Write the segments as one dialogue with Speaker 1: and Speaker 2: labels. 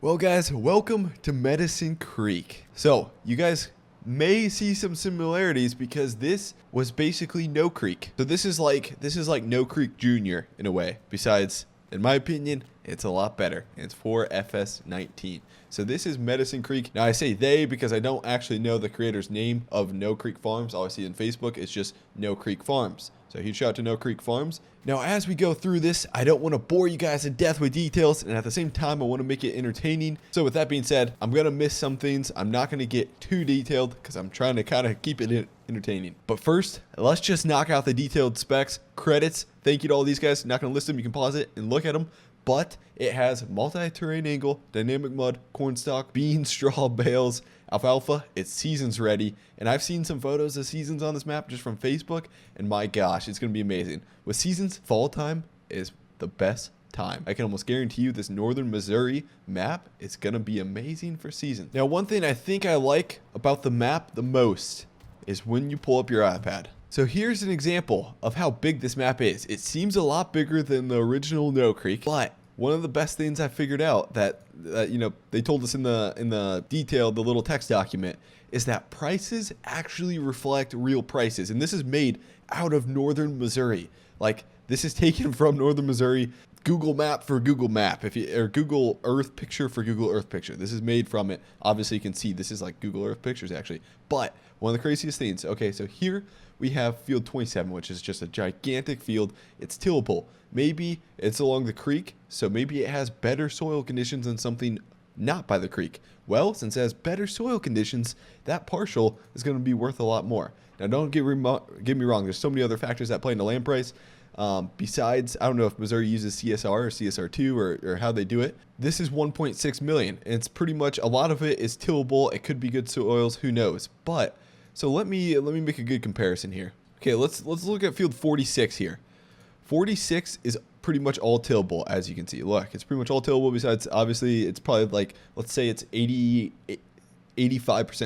Speaker 1: Well guys, welcome to Medicine Creek. So, you guys may see some similarities because this was basically No Creek. So this is like No Creek Jr. in a way. Besides, in my opinion, it's a lot better. It's for FS19. So this is Medicine Creek. Now I say they because I don't actually know the creator's name of No Creek Farms. All I see on Facebook is just No Creek Farms. So huge shout out to No Creek Farms. Now as we go through this, I don't want to bore you guys to death with details, and at the same time I want to make it entertaining. So with that being said, I'm going to miss some things. I'm not going to get too detailed because I'm trying to kind of keep it entertaining. But first, let's just knock out the detailed specs. Credits, thank you to all these guys. Not going to list them, you can pause it and look at them. But it has multi-terrain angle, dynamic mud, corn stalk, bean, straw, bales, alfalfa. It's seasons ready, and I've seen some photos of seasons on this map just from Facebook, and my gosh, it's going to be amazing. With seasons, fall time is the best time. I can almost guarantee you this northern Missouri map is going to be amazing for seasons. Now, one thing I think I like about the map the most is when you pull up your iPad. So here's an example of how big this map is. It seems a lot bigger than the original No Creek, but one of the best things I figured out that you know, they told us in the detail, the little text document, is that prices actually reflect real prices. And this is made out of northern Missouri. Like, this is taken from northern Missouri. Google Map for Google Map, or Google Earth Picture for Google Earth Picture. This is made from it. Obviously, you can see this is like Google Earth Pictures, actually. But one of the craziest things, okay, so here we have field 27, which is just a gigantic field. It's tillable. Maybe it's along the creek, so maybe it has better soil conditions than something not by the creek. Well, since it has better soil conditions, that partial is going to be worth a lot more. Now, don't get me wrong. There's so many other factors that play into land price. Besides, I don't know if Missouri uses CSR or CSR2 or how they do it. This is 1.6 million, and it's pretty much, a lot of it is tillable. It could be good soils, who knows. But so let me make a good comparison here. Okay, let's look at field 46 here. 46 is pretty much all tillable, as you can see. Look, it's pretty much all tillable. Besides, obviously, it's probably like, let's say it's 85%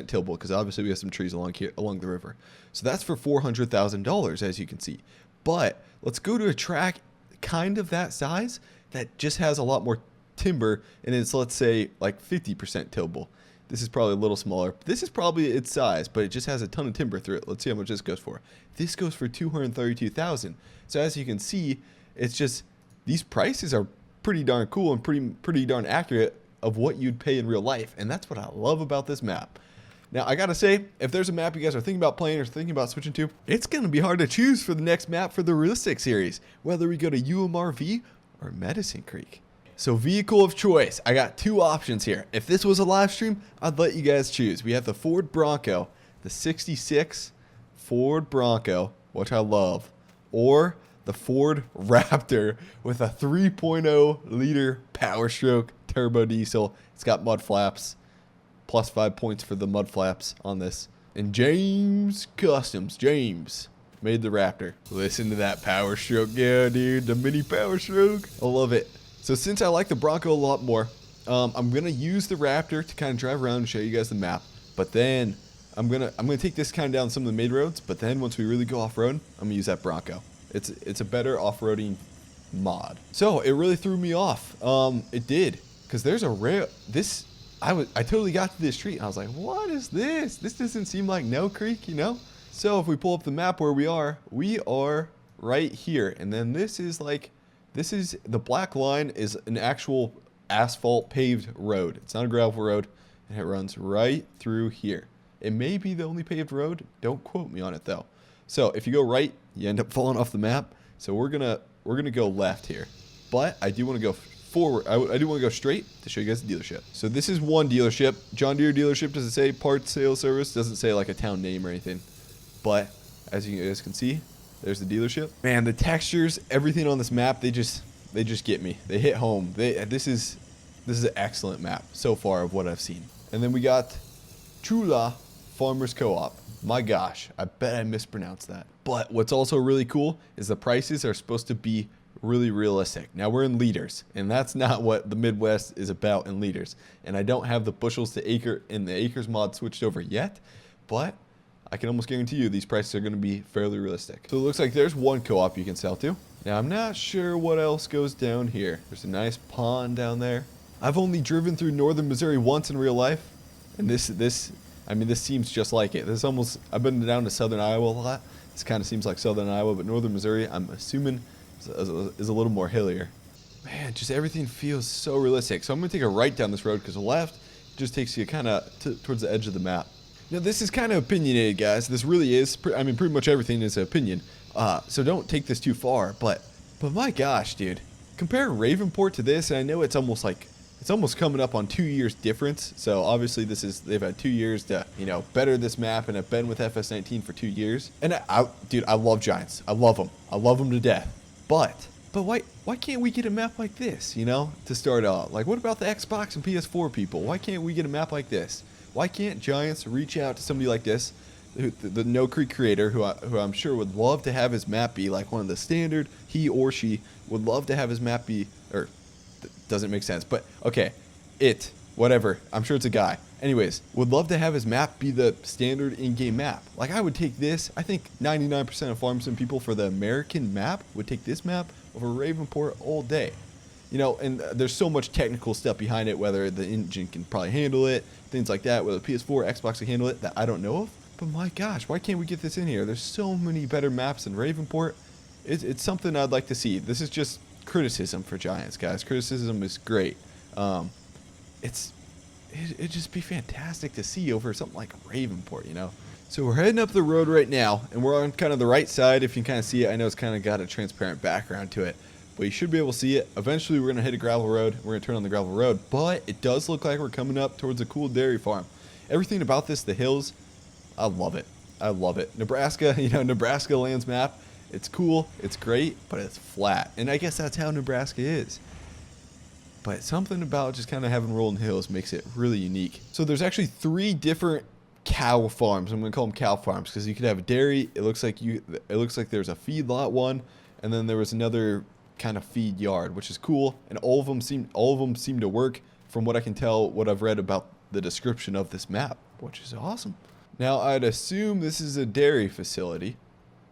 Speaker 1: tillable, because obviously we have some trees along the river. So that's for $400,000, as you can see. But let's go to a track kind of that size that just has a lot more timber, and it's, let's say, like 50% tillable. This is probably a little smaller. This is probably its size, but it just has a ton of timber through it. Let's see how much this goes for. This goes for $232,000. So as you can see, it's just, these prices are pretty darn cool and pretty darn accurate of what you'd pay in real life. And that's what I love about this map. Now, I gotta say, if there's a map you guys are thinking about playing or thinking about switching to, it's gonna be hard to choose for the next map for the Realistic series, whether we go to UMRV or Medicine Creek. So vehicle of choice, I got two options here. If this was a live stream, I'd let you guys choose. We have the Ford Bronco, the 66 Ford Bronco, which I love, or the Ford Raptor with a 3.0 liter Power Stroke turbo diesel. It's got mud flaps, plus 5 points for the mud flaps on this. And James Customs, James, made the Raptor. Listen to that Power Stroke, yeah, dude, the mini Power Stroke. I love it. So since I like the Bronco a lot more, I'm gonna use the Raptor to kind of drive around and show you guys the map. But then I'm gonna take this kind of down some of the main roads. But then once we really go off road, I'm gonna use that Bronco. It's a better off-roading mod. So it really threw me off. It did, because there's a rail. I totally got to this street and I was like, what is this? This doesn't seem like No Creek, you know? So if we pull up the map where we are right here, and then this is the black line is an actual asphalt paved road. It's not a gravel road, and it runs right through here. It may be the only paved road. Don't quote me on it though. So if you go right, you end up falling off the map. So we're gonna go left here, but I do want to go forward. I do want to go straight to show you guys the dealership. So this is one dealership, John Deere dealership. Doesn't say parts sales service. Doesn't say like a town name or anything. But as you guys can see, there's the dealership. Man, the textures, everything on this map, they just get me. They hit home. This is an excellent map so far of what I've seen. And then we got Chula Farmers Co-op. My gosh, I bet I mispronounced that. But what's also really cool is the prices are supposed to be really realistic. Now we're in liters, and that's not what the Midwest is about in liters. And I don't have the bushels to acre in the acres mod switched over yet, but I can almost guarantee you these prices are going to be fairly realistic. So it looks like there's one co-op you can sell to. Now I'm not sure what else goes down here. There's a nice pond down there. I've only driven through northern Missouri once in real life, and this seems just like it. I've been down to southern Iowa a lot. This kind of seems like southern Iowa, but northern Missouri, I'm assuming, is a little more hillier. Man, just everything feels so realistic. So I'm going to take a right down this road because the left just takes you kind of towards the edge of the map. Now, this is kind of opinionated, guys. This really is. Pretty much everything is an opinion. So don't take this too far. But my gosh, dude. Compare Ravenport to this, and I know it's almost coming up on 2 years difference. So obviously they've had 2 years to, better this map, and I've been with FS19 for 2 years. And dude, I love Giants. I love them. I love them to death. But why can't we get a map like this, to start off? Like, what about the Xbox and PS4 people? Why can't we get a map like this? Why can't Giants reach out to somebody like this, the No Creek creator, who I'm sure would love to have his map be like one of the standard, he or she would love to have his map be, or doesn't make sense, but okay, whatever, I'm sure it's a guy. Anyways, would love to have his map be the standard in-game map. Like, I would take this. I think 99% of farm sim people for the American map would take this map over Ravenport all day. And there's so much technical stuff behind it, whether the engine can probably handle it, things like that, whether PS4, Xbox can handle it, that I don't know of. But my gosh, why can't we get this in here? There's so many better maps than Ravenport. It's something I'd like to see. This is just criticism for Giants, guys. Criticism is great. It'd just be fantastic to see over something like Ravenport, So we're heading up the road right now, and we're on kind of the right side. If you can kind of see it, I know it's kind of got a transparent background to it, but you should be able to see it. Eventually, we're going to hit a gravel road. We're going to turn on the gravel road, but it does look like we're coming up towards a cool dairy farm. Everything about this, the hills, I love it. I love it. Nebraska, Nebraska lands map. It's cool. It's great, but it's flat, and I guess that's how Nebraska is. But something about just kind of having rolling hills makes it really unique. So there's actually 3 different cow farms. I'm going to call them cow farms because you could have a dairy. It looks like there's a feedlot one, and then there was another kind of feed yard, which is cool. And all of them seem to work from what I can tell, what I've read about the description of this map, which is awesome. Now, I'd assume this is a dairy facility,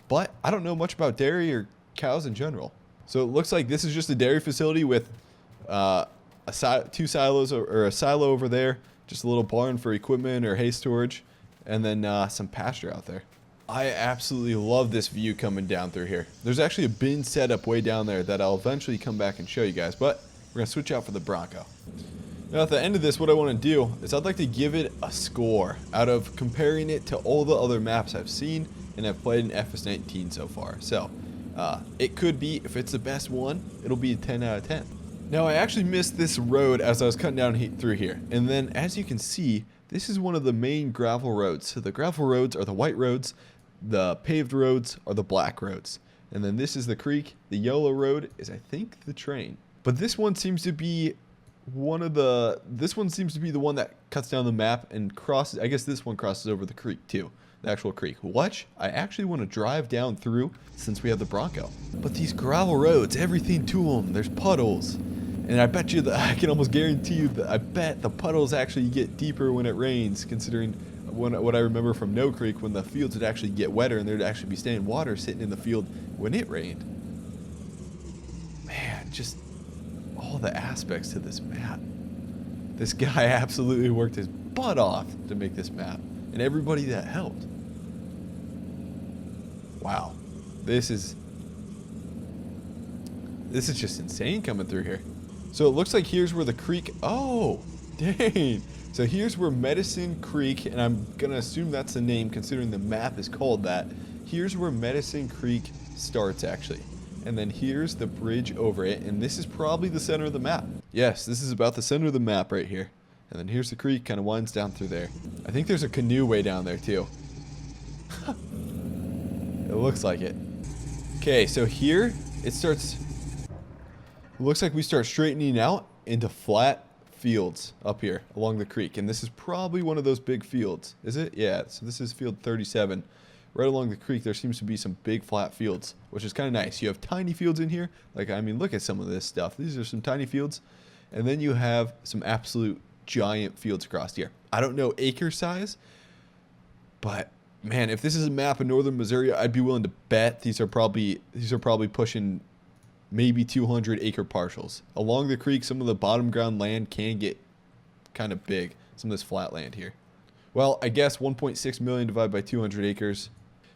Speaker 1: but I don't know much about dairy or cows in general. So it looks like this is just a dairy facility with 2 silos, or a silo over there, just a little barn for equipment or hay storage, and then some pasture out there. I absolutely love this view coming down through here. There's actually a bin setup way down there that I'll eventually come back and show you guys, but we're going to switch out for the Bronco. Now, at the end of this, what I want to do is I'd like to give it a score out of comparing it to all the other maps I've seen and I've played in FS19 so far. So it could be, if it's the best one, it'll be a 10 out of 10. Now, I actually missed this road as I was cutting down through here. And then, as you can see, this is one of the main gravel roads. So the gravel roads are the white roads, the paved roads are the black roads. And then this is the creek. The yellow road is, I think, the train. But this one seems to be the one that cuts down the map and crosses. I guess this one crosses over the creek too. The actual creek, which I actually want to drive down through since we have the Bronco. But these gravel roads, everything to them, there's puddles. And I bet you that I can almost guarantee you that I bet the puddles actually get deeper when it rains, considering what I remember from No Creek, when the fields would actually get wetter and there'd actually be standing water sitting in the field when it rained. Man, just all the aspects to this map. This guy absolutely worked his butt off to make this map, and everybody that helped. Wow, this is just insane coming through here. So it looks like here's where the creek, oh, dang. So here's where Medicine Creek, and I'm gonna assume that's the name considering the map is called that. Here's where Medicine Creek starts actually. And then here's the bridge over it, and this is probably the center of the map. Yes, this is about the center of the map right here. And then here's the creek, kind of winds down through there. I think there's a canoe way down there too. It looks like it. Okay, so here it starts. It looks like we start straightening out into flat fields up here along the creek. And this is probably one of those big fields. Is it? Yeah, so this is field 37. Right along the creek, there seems to be some big flat fields, which is kind of nice. You have tiny fields in here. Like, I mean, look at some of this stuff. These are some tiny fields. And then you have some absolute giant fields across here. I don't know acre size, but man, if this is a map in northern Missouri, I'd be willing to bet these are probably pushing maybe 200 acre parcels. Along the creek, some of the bottom ground land can get kind of big. Some of this flat land here. Well, I guess 1.6 million divided by 200 acres.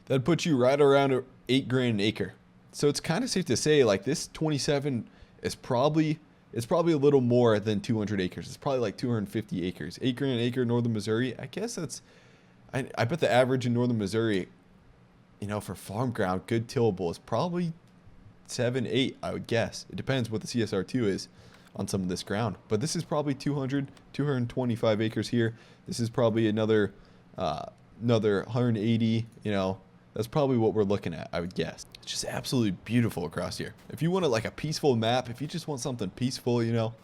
Speaker 1: That'd put you right around $8,000 an acre. So it's kind of safe to say like this 27 is probably, it's probably a little more than 200 acres. It's probably like 250 acres. $8,000 an acre in northern Missouri. I guess that's, I bet the average in northern Missouri, you know, for farm ground, good tillable is probably 7, 8, I would guess. It depends what the CSR2 is on some of this ground. But this is probably 225 acres here. This is probably another 180, you know. That's probably what we're looking at, I would guess. It's just absolutely beautiful across here. If you wanted like a peaceful map, if you just want something peaceful, you know,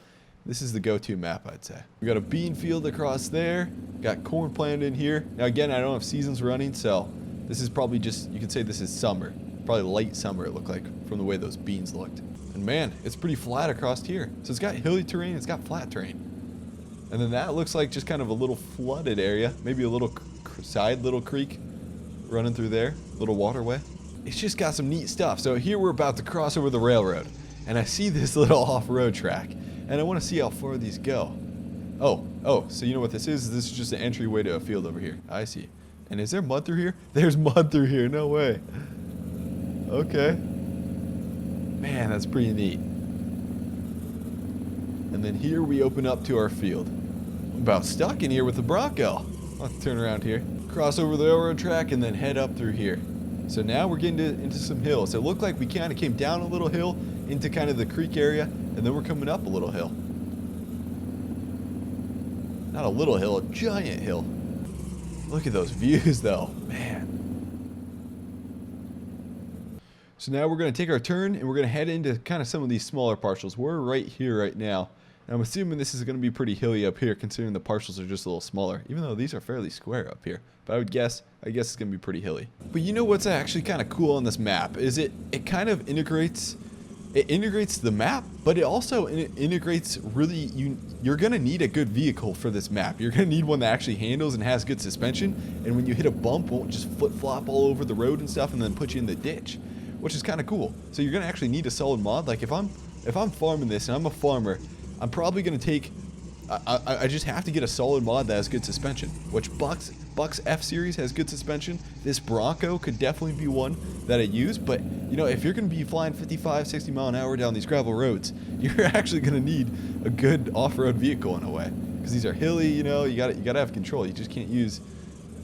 Speaker 1: this is the go-to map, I'd say. We got a bean field across there. Got corn planted in here. Now again, I don't have seasons running, so this is probably just, you could say this is summer. Probably late summer, it looked like, from the way those beans looked. And man, it's pretty flat across here. So it's got hilly terrain, it's got flat terrain. And then that looks like just kind of a little flooded area. Maybe a little side little creek running through there, little waterway. It's just got some neat stuff. So here we're about to cross over the railroad, and I see this little off-road track, and I want to see how far these go. Oh, so you know what this is? This is just an entryway to a field over here. I see. And is there mud through here? There's mud through here, no way. Okay. Man, that's pretty neat. And then here we open up to our field. I'm about stuck in here with the Bronco. I'll have to turn around here. Cross over the railroad track and then head up through here. So now we're getting into some hills. It looked like we kind of came down a little hill into kind of the creek area, and then we're coming up a little hill. Not a little hill, a giant hill. Look at those views though, man. So now we're going to take our turn and we're going to head into kind of some of these smaller parcels. We're right here right now. And I'm assuming this is going to be pretty hilly up here considering the parcels are just a little smaller, even though these are fairly square up here. But I guess it's going to be pretty hilly. But you know what's actually kind of cool on this map is it kind of integrates the map, but it also integrates really, you're going to need a good vehicle for this map. You're going to need one that actually handles and has good suspension, and when you hit a bump, won't just flip-flop all over the road and stuff and then put you in the ditch, which is kind of cool. So you're going to actually need a solid mod. Like if I'm farming this and I'm a farmer, I'm probably going to take, I just have to get a solid mod that has good suspension, which Buck's F-Series has good suspension. This Bronco could definitely be one that I use, but you know, if you're going to be flying 55, 60 mile an hour down these gravel roads, you're actually going to need a good off-road vehicle in a way, because these are hilly, you know, you got to have control. You just can't use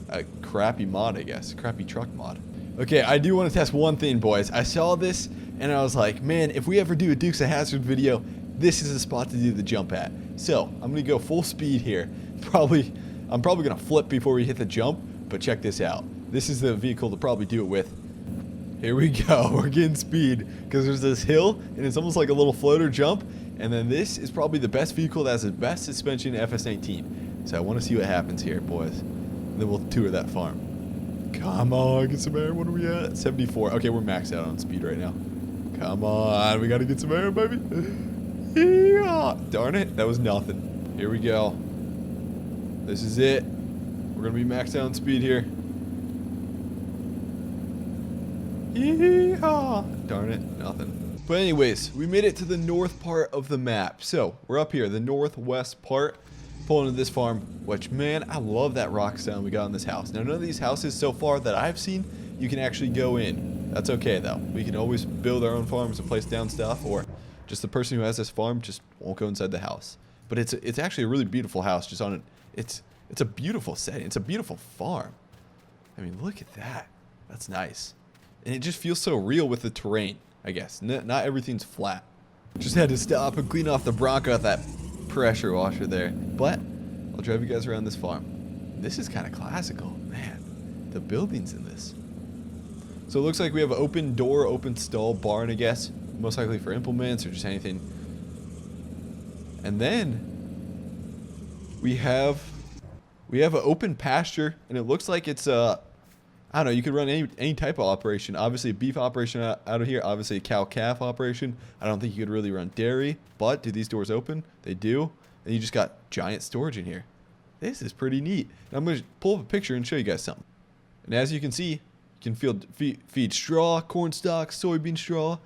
Speaker 1: a crappy mod, I guess, crappy truck mod. Okay, I do want to test one thing, boys. I saw this and I was like, man, if we ever do a Dukes of Hazzard video, this is the spot to do the jump at. So I'm gonna go full speed here. I'm probably gonna flip before we hit the jump, but check this out. This is the vehicle to probably do it with. Here we go. We're getting speed because there's this hill and it's almost like a little floater jump. And then this is probably the best vehicle that has the best suspension FS19. So I want to see what happens here, boys. And then we'll tour that farm. Come on, get some air. What are we at? 74. Okay, we're maxed out on speed right now. Come on, we gotta get some air, baby. Yeah. Darn it, that was nothing. Here we go. This is it. We're gonna be maxed out on speed here. Yeehaw. Darn it, nothing. But anyways, we made it to the north part of the map. So we're up here, the northwest part, pulling into this farm, which, man, I love that rock stone we got in this house. Now, none of these houses so far that I've seen, you can actually go in. That's okay though. We can always build our own farms and place down stuff, or just the person who has this farm just won't go inside the house. But it's actually a really beautiful house. Just on it, it's a beautiful setting. It's a beautiful farm. I mean, look at that. That's nice, and it just feels so real with the terrain. I guess not everything's flat. Just had to stop and clean off the Bronco with that pressure washer there. But I'll drive you guys around this farm. This is kind of classical, man. The buildings in this. So it looks like we have an open door, open stall, barn, I guess. Most likely for implements or just anything. And then we have an open pasture, and it looks like it's I don't know, you could run any type of operation. Obviously a beef operation out of here, obviously a cow-calf operation. I don't think you could really run dairy, but do these doors open? They do. And you just got giant storage in here. This is pretty neat. And I'm going to pull up a picture and show you guys something. And as you can see, you can feed straw, corn stalks, soybean straw.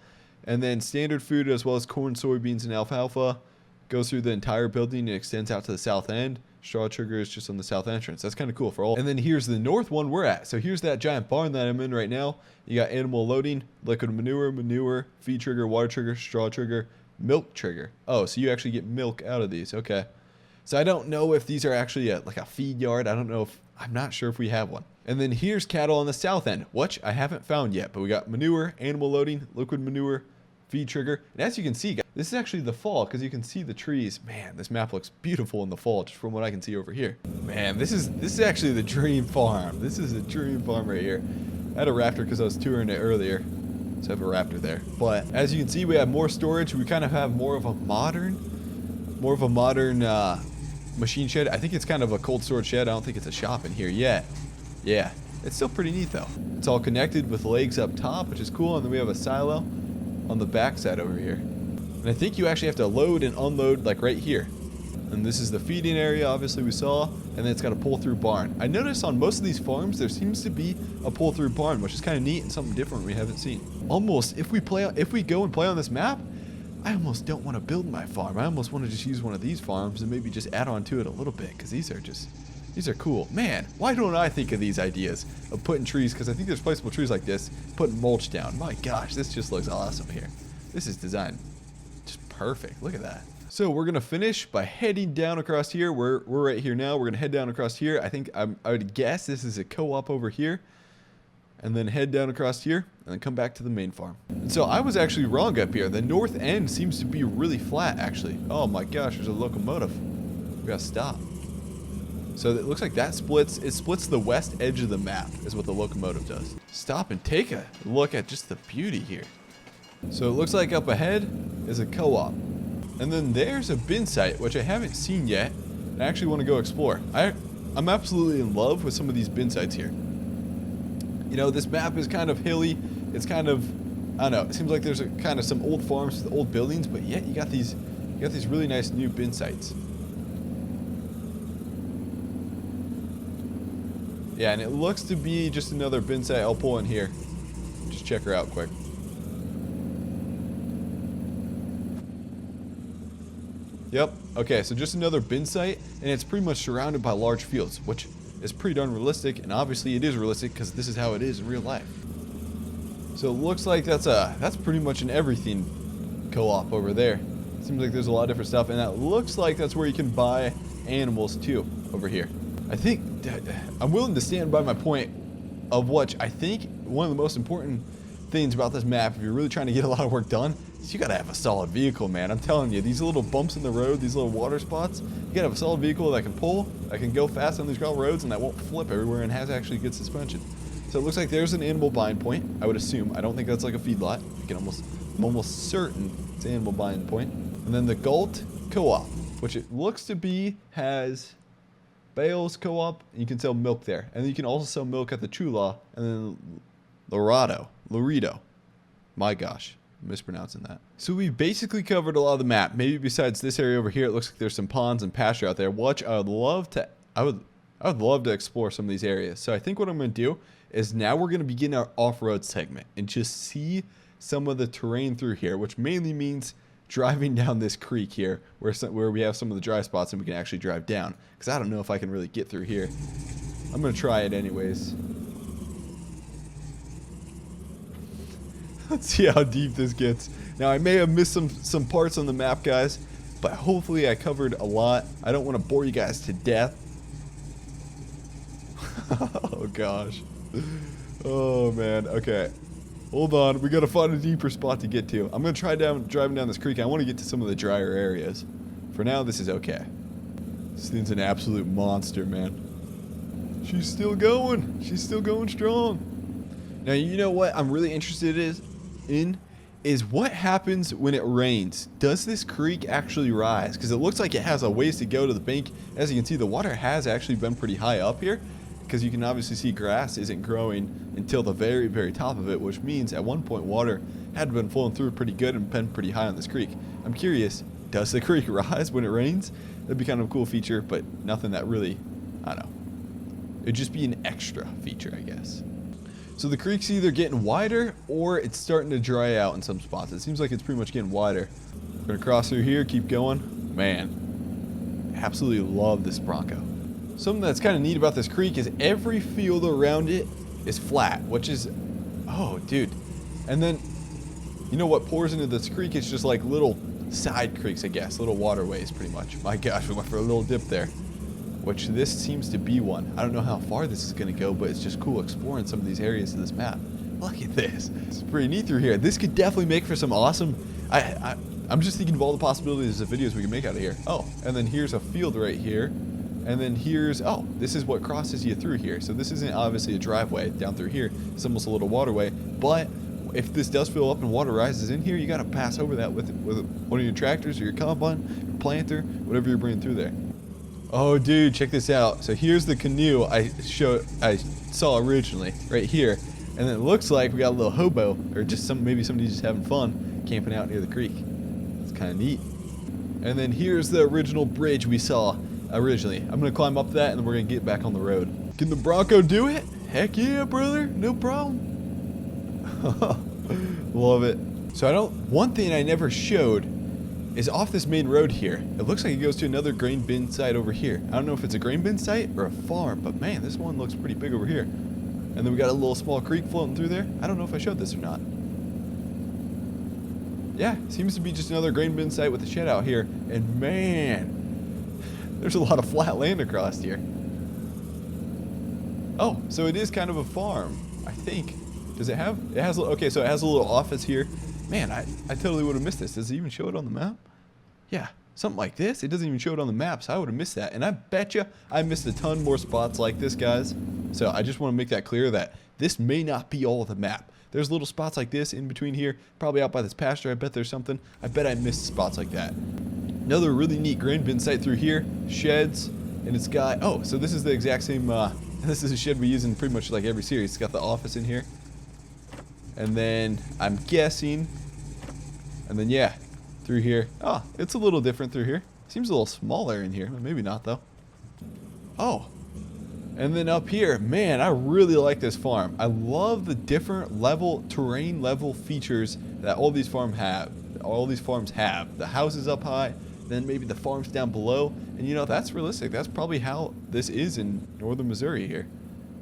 Speaker 1: And then standard food as well as corn, soybeans, and alfalfa goes through the entire building and extends out to the south end. Straw trigger is just on the south entrance. That's kind of cool for all. And then here's the north one we're at. So here's that giant barn that I'm in right now. You got animal loading, liquid manure, feed trigger, water trigger, straw trigger, milk trigger. Oh, so you actually get milk out of these. Okay. So I don't know if these are actually like a feed yard. I don't know if, I'm not sure if we have one. And then here's cattle on the south end, which I haven't found yet, but we got manure, animal loading, liquid manure, feed trigger. And as you can see, guys, this is actually the fall because you can see the trees. Man, this map looks beautiful in the fall just from what I can see over here. Man, this is actually the dream farm. This is a dream farm right here. I had a raptor because I was touring it earlier. So I have a raptor there. But as you can see, we have more storage. We kind of have more of a modern machine shed. I think it's kind of a cold storage shed. I don't think it's a shop in here yet. Yeah, it's still pretty neat though. It's all connected with legs up top, which is cool. And then we have a silo on the back side over here. And I think you actually have to load and unload like right here. And this is the feeding area, obviously we saw. And then it's got a pull-through barn. I noticed on most of these farms, there seems to be a pull-through barn, which is kind of neat and something different we haven't seen. Almost, if we go and play on this map, I almost don't want to build my farm. I almost want to just use one of these farms and maybe just add on to it a little bit, because these are cool. Man, why don't I think of these ideas of putting trees, because I think there's placeable trees like this, putting mulch down. My gosh, this just looks awesome here. This is designed just perfect. Look at that. So we're going to finish by heading down across here. We're right here now. We're going to head down across here. I think I would guess this is a co-op over here. And then head down across here and then come back to the main farm. And so I was actually wrong up here. The north end seems to be really flat actually. Oh my gosh, there's a locomotive. We gotta stop. So it looks like that splits the west edge of the map is what the locomotive does. Stop and take a look at just the beauty here. So it looks like up ahead is a co-op. And then there's a bin site, which I haven't seen yet. I actually want to go explore. I'm absolutely in love with some of these bin sites here. You know, this map is kind of hilly. It's kind of, I don't know, it seems like there's kind of some old farms with old buildings, but yet you got these really nice new bin sites. Yeah, and it looks to be just another bin site. I'll pull in here. Just check her out quick. Yep. Okay, so just another bin site, and it's pretty much surrounded by large fields, which is pretty darn realistic, and obviously it is realistic because this is how it is in real life. So it looks like that's pretty much an everything co-op over there. Seems like there's a lot of different stuff, and that looks like that's where you can buy animals too over here. I think I'm willing to stand by my point of what I think one of the most important things about this map, if you're really trying to get a lot of work done, is you gotta have a solid vehicle, man. I'm telling you, these little bumps in the road, these little water spots, you gotta have a solid vehicle that can pull, that can go fast on these gravel roads, and that won't flip everywhere and has actually good suspension. So it looks like there's an animal buying point, I would assume. I don't think that's like a feedlot. I'm almost certain it's an animal buying point. And then the Galt Co-op, which it looks to be, has bales co-op, and you can sell milk there. And then you can also sell milk at the Chula, and then Laredo. My gosh, I'm mispronouncing that. So we basically covered a lot of the map. Maybe besides this area over here, it looks like there's some ponds and pasture out there, which I would love to explore some of these areas. So I think what I'm going to do is now we're going to begin our off-road segment and just see some of the terrain through here, which mainly means driving down this creek here where we have some of the dry spots and we can actually drive down, because I don't know if I can really get through here. I'm going to try it anyways. Let's see how deep this gets. Now I may have missed some parts on the map, guys, but hopefully I covered a lot. I don't want to bore you guys to death. Oh gosh. Oh man. Okay. Hold on. We gotta find a deeper spot to get to. I'm gonna try driving down this creek. I want to get to some of the drier areas. For now, this is okay. This thing's an absolute monster, man. She's still going. She's still going strong. Now, you know what I'm really interested in is what happens when it rains. Does this creek actually rise? Because it looks like it has a ways to go to the bank. As you can see, the water has actually been pretty high up here, because you can obviously see grass isn't growing until the very, very top of it, which means at one point water had been flowing through pretty good and been pretty high on this creek. I'm curious, does the creek rise when it rains? That'd be kind of a cool feature, but nothing that really, I don't know. It'd just be an extra feature, I guess. So the creek's either getting wider or it's starting to dry out in some spots. It seems like it's pretty much getting wider. We're going to cross through here, keep going. Man, absolutely love this Bronco. Something that's kind of neat about this creek is every field around it is flat, which is, oh, dude. And then, you know what pours into this creek is just like little side creeks, I guess, little waterways pretty much. My gosh, we went for a little dip there, which this seems to be one. I don't know how far this is going to go, but it's just cool exploring some of these areas of this map. Look at this. It's pretty neat through here. This could definitely make for some awesome, I'm just thinking of all the possibilities of videos we can make out of here. Oh, and then here's a field right here. And then here's, oh, this is what crosses you through here. So this isn't obviously a driveway down through here. It's almost a little waterway. But if this does fill up and water rises in here, you got to pass over that with one of your tractors or your combine, your planter, whatever you're bringing through there. Oh, dude, check this out. So here's the canoe I saw originally right here. And it looks like we got a little hobo, or just maybe somebody just having fun camping out near the creek. It's kind of neat. And then here's the original bridge we saw originally. I'm going to climb up that and then we're going to get back on the road. Can the Bronco do it? Heck yeah, brother. No problem. Love it. So one thing I never showed is off this main road here. It looks like it goes to another grain bin site over here. I don't know if it's a grain bin site or a farm, but man, this one looks pretty big over here. And then we got a little small creek floating through there. I don't know if I showed this or not. Yeah, seems to be just another grain bin site with a shed out here. And man, there's a lot of flat land across here. Oh, so it is kind of a farm, I think. Does it have? It has. Okay, so it has a little office here. Man, I totally would have missed this. Does it even show it on the map? Yeah, something like this. It doesn't even show it on the map, so I would have missed that. And I bet you I missed a ton more spots like this, guys. So I just want to make that clear that this may not be all of the map. There's little spots like this in between here, probably out by this pasture. I bet there's something. I bet I missed spots like that. Another really neat grain bin site through here. Sheds, and it's got, oh, so this is the exact same, this is a shed we use in pretty much like every series. It's got the office in here. And then I'm guessing, and then yeah, through here. Oh, it's a little different through here. Seems a little smaller in here. Maybe not though. Oh, and then up here, man, I really like this farm. I love the different terrain level features that all these farms have. The houses up high, then maybe the farms down below. And you know, that's realistic. That's probably how this is in northern Missouri here.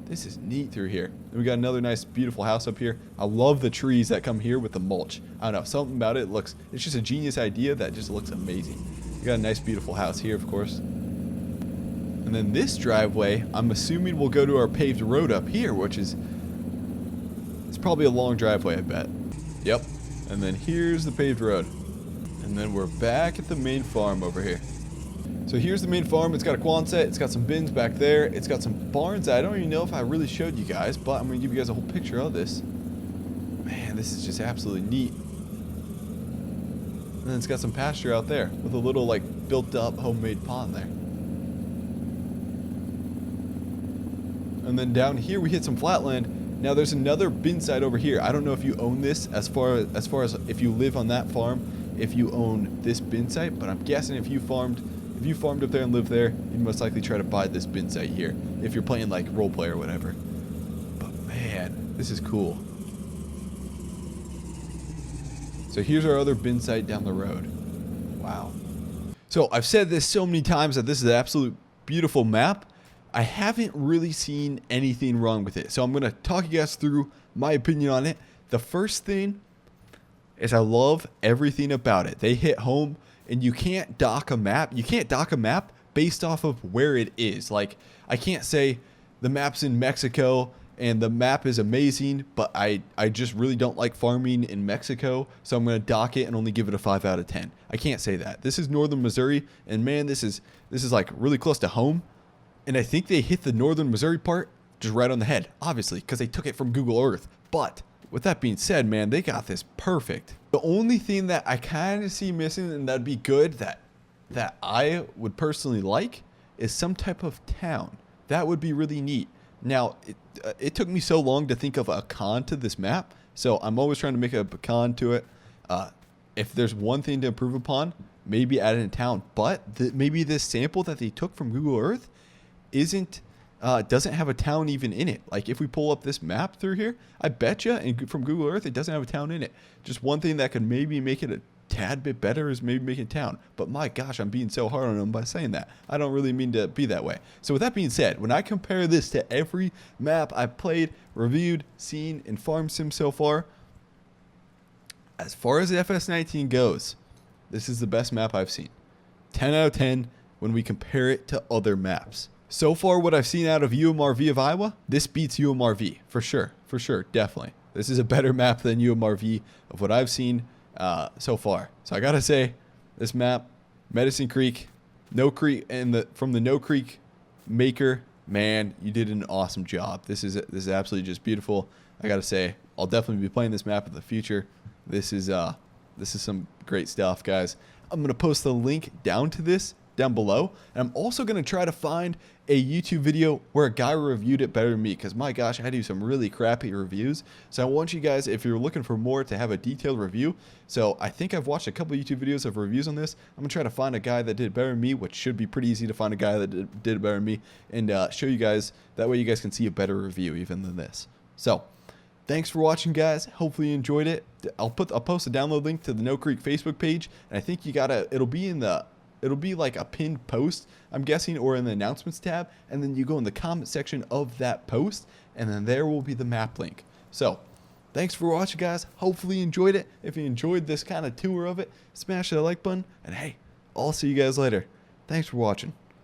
Speaker 1: This is neat through here. And we got another nice, beautiful house up here. I love the trees that come here with the mulch. I don't know, something about it it's just a genius idea that just looks amazing. We got a nice, beautiful house here, of course. And then this driveway, I'm assuming we'll go to our paved road up here, which is, it's probably a long driveway, I bet. Yep. And then here's the paved road. And then we're back at the main farm over here. So here's the main farm. It's got a Quonset. It's got some bins back there. It's got some barns. I don't even know if I really showed you guys, but I'm going to give you guys a whole picture of this. Man, this is just absolutely neat. And then it's got some pasture out there with a little like built up homemade pond there. And then down here we hit some flatland. Now there's another bin site over here. I don't know if you own this as far as if you live on that farm, if you own this bin site, but I'm guessing if you farmed up there and lived there, you'd most likely try to buy this bin site here if you're playing like roleplay or whatever. But man, this is cool. So here's our other bin site down the road. Wow. So I've said this so many times that this is an absolute beautiful map. I haven't really seen anything wrong with it. So I'm going to talk you guys through my opinion on it. The first thing is I love everything about it. They hit home. And you can't dock a map. You can't dock a map based off of where it is. Like, I can't say the map's in Mexico and the map is amazing, but I just really don't like farming in Mexico, so I'm going to dock it and only give it a 5 out of 10. I can't say that. This is northern Missouri, and man, this is like really close to home. And I think they hit the northern Missouri part just right on the head, obviously, because they took it from Google Earth. But with that being said, man, they got this perfect. The only thing that I kind of see missing, and that'd be good, that I would personally like, is some type of town. That would be really neat. Now, it took me so long to think of a con to this map, so I'm always trying to make a con to it. If there's one thing to improve upon, maybe add in a town. But maybe this sample that they took from Google Earth isn't doesn't have a town even in it. Like if we pull up this map through here, I bet you, and from Google Earth, it doesn't have a town in it. Just one thing that could maybe make it a tad bit better is maybe making a town. But my gosh, I'm being so hard on them by saying that. I don't really mean to be that way. So with that being said, when I compare this to every map I've played, reviewed, seen in Farm Sim so far as FS19 goes, this is the best map I've seen. 10 out of 10 when we compare it to other maps. So far, what I've seen out of UMRV of Iowa, this beats UMRV for sure, definitely. This is a better map than UMRV of what I've seen so far. So I gotta say, this map, Medicine Creek, No Creek, and from the No Creek maker, man, you did an awesome job. This is absolutely just beautiful. I gotta say, I'll definitely be playing this map in the future. This is some great stuff, guys. I'm gonna post the link down to this down below, and I'm also going to try to find a YouTube video where a guy reviewed it better than me, because my gosh, I do some really crappy reviews. So I want you guys, if you're looking for more, to have a detailed review. So I think I've watched a couple YouTube videos of reviews on this. I'm going to try to find a guy that did it better than me, which should be pretty easy to find a guy that did it better than me, and show you guys. That way you guys can see a better review even than this. So thanks for watching, guys. Hopefully you enjoyed it. I'll post a download link to the No Creek Facebook page, and I think it'll be like a pinned post, I'm guessing, or in the announcements tab, and then you go in the comment section of that post, and then there will be the map link. So thanks for watching, guys. Hopefully you enjoyed it. If you enjoyed this kind of tour of it, smash that like button, and hey, I'll see you guys later. Thanks for watching.